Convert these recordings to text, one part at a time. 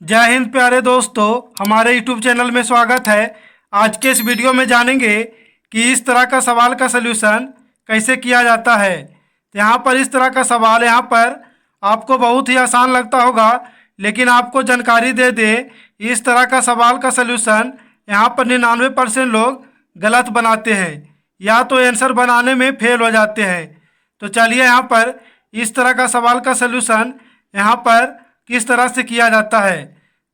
जय हिंद प्यारे दोस्तों, हमारे YouTube चैनल में स्वागत है। आज के इस वीडियो में जानेंगे कि इस तरह का सवाल का सलूशन कैसे किया जाता है। तो यहाँ पर इस तरह का सवाल यहाँ पर आपको बहुत ही आसान लगता होगा, लेकिन आपको जानकारी दे दे इस तरह का सवाल का सलूशन यहाँ पर 99% लोग गलत बनाते हैं या तो आंसर बनाने में फेल हो जाते हैं। तो चलिए यहाँ पर इस तरह का सवाल का सलूशन यहाँ पर किस तरह से किया जाता है।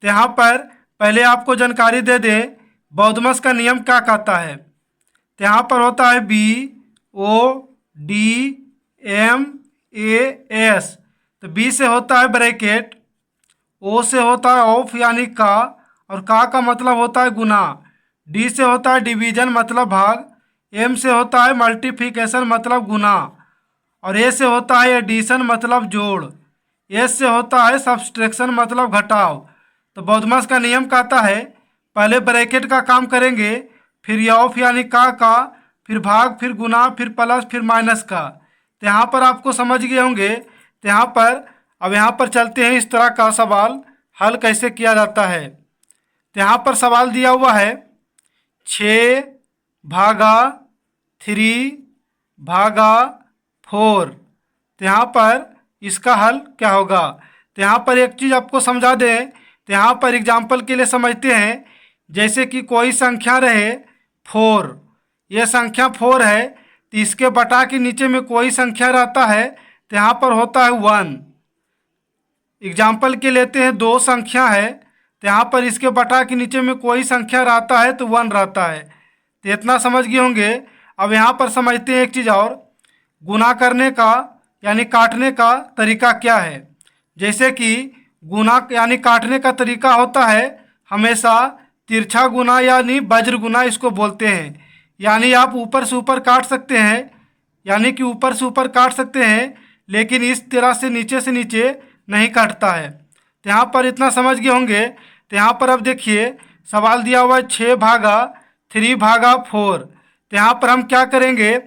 तो यहाँ पर पहले आपको जानकारी दे दें बौद्धमस का नियम क्या कहता है। तो यहाँ पर होता है BODMAS। तो बी से होता है ब्रैकेट, ओ से होता है ऑफ यानी का, और का मतलब होता है गुना, डी से होता है डिवीजन मतलब भाग, एम से होता है मल्टीप्लिकेशन मतलब गुना, और ए से होता है एडिशन मतलब जोड़, एस से होता है सब्सट्रैक्शन मतलब घटाव। तो बौद्धमस का नियम कहता है पहले ब्रैकेट का काम करेंगे, फिर ऑफ यानी का, फिर भाग, फिर गुना, फिर प्लस, फिर माइनस का। तो यहाँ पर आपको समझ गए होंगे। तो यहाँ पर चलते हैं इस तरह का सवाल हल कैसे किया जाता है। तो यहाँ पर सवाल दिया हुआ है 6/3/4। तो यहाँ पर इसका हल क्या होगा। तो यहाँ पर एक चीज़ आपको समझा दें। तो यहाँ पर एग्जाम्पल के लिए समझते हैं, जैसे कि कोई संख्या रहे 4, ये संख्या 4 है, तो इसके बटा के नीचे में कोई संख्या रहता है, तो यहाँ पर होता है 1। एग्जाम्पल के लेते हैं 2 संख्या है, तो यहाँ पर इसके बटा के नीचे में कोई संख्या रहता है तो 1 रहता है। तो इतना समझ गए होंगे। अब यहाँ पर समझते हैं एक चीज़ और, गुना करने का यानी काटने का तरीका क्या है। जैसे कि गुना यानी काटने का तरीका होता है हमेशा तिरछा गुना यानी वज्र गुना इसको बोलते हैं। यानी आप ऊपर से ऊपर काट सकते हैं, यानी कि ऊपर से ऊपर काट सकते हैं, लेकिन इस तरह से नीचे नहीं काटता है। तो यहाँ पर इतना समझ गए होंगे। तो यहाँ पर अब देखिए सवाल दिया हुआ है 6/3/4। तो यहाँ पर हम क्या करेंगे,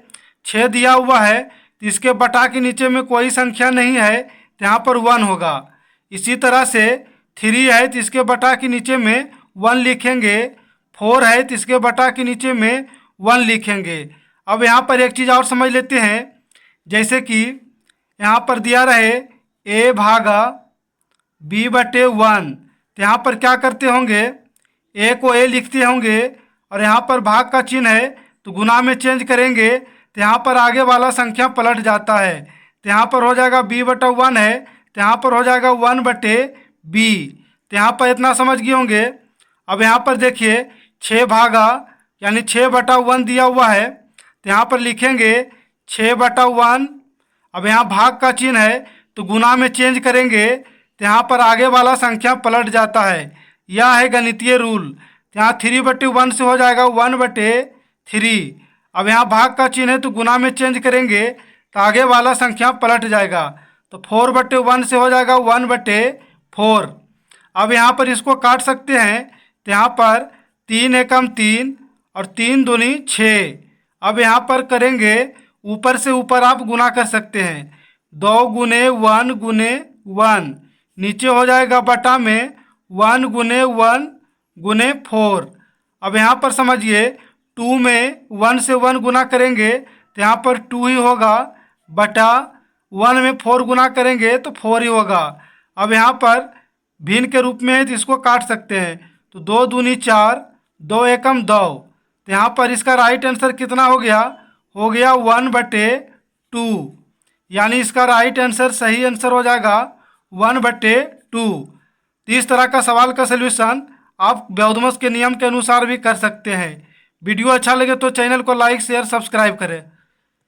6 दिया हुआ है तो इसके बटा के नीचे में कोई संख्या नहीं है, तो यहाँ पर 1 होगा। इसी तरह से 3 है तो इसके बटा के नीचे में 1 लिखेंगे, 4 है तो इसके बटा के नीचे में 1 लिखेंगे। अब यहाँ पर एक चीज़ और समझ लेते हैं, जैसे कि यहाँ पर दिया रहे A/B/1। तो यहाँ पर क्या करते होंगे, ए को ए लिखते होंगे और यहाँ पर भाग का चिन्ह है तो गुना में चेंज करेंगे, तो यहाँ पर आगे वाला संख्या पलट जाता है। तो यहाँ पर हो जाएगा B/1 है, तो यहाँ पर हो जाएगा 1/B। तो यहाँ पर इतना समझ गए होंगे। अब यहाँ पर देखिए 6 भागा यानी 6/1 दिया हुआ है, तो यहाँ पर लिखेंगे 6/1। अब यहाँ भाग का चिन्ह है तो गुना में चेंज करेंगे, तो यहाँ पर आगे वाला संख्या पलट जाता है। यह है गणितीय रूल। तो यहाँ 3/1 से हो जाएगा 1/3। अब यहाँ भाग का चिन्ह है तो गुना में चेंज करेंगे तो आगे वाला संख्या पलट जाएगा, तो 4/1 से हो जाएगा 1/4। अब यहाँ पर इसको काट सकते हैं। तो यहाँ पर 3 एकम 3 और 3 दूनी 6। अब यहाँ पर करेंगे ऊपर से ऊपर आप गुना कर सकते हैं, 2 गुने 1 गुने 1, नीचे हो जाएगा बटा में 1 गुने 1 गुने 4। अब यहाँ पर समझिए 2 में 1 से 1 गुना करेंगे तो यहाँ पर 2 ही होगा, बटा 1 में 4 गुना करेंगे तो 4 ही होगा। अब यहाँ पर भिन्न के रूप में है तो इसको काट सकते हैं, तो 2 दूनी 4, 2 एकम 2। तो यहाँ पर इसका राइट आंसर कितना हो गया 1/2। यानी इसका राइट आंसर सही आंसर हो जाएगा 1/2। तो इस तरह का सवाल का सलूशन आप बौद्धमस के नियम के अनुसार भी कर सकते हैं। वीडियो अच्छा लगे तो चैनल को लाइक शेयर सब्सक्राइब करें।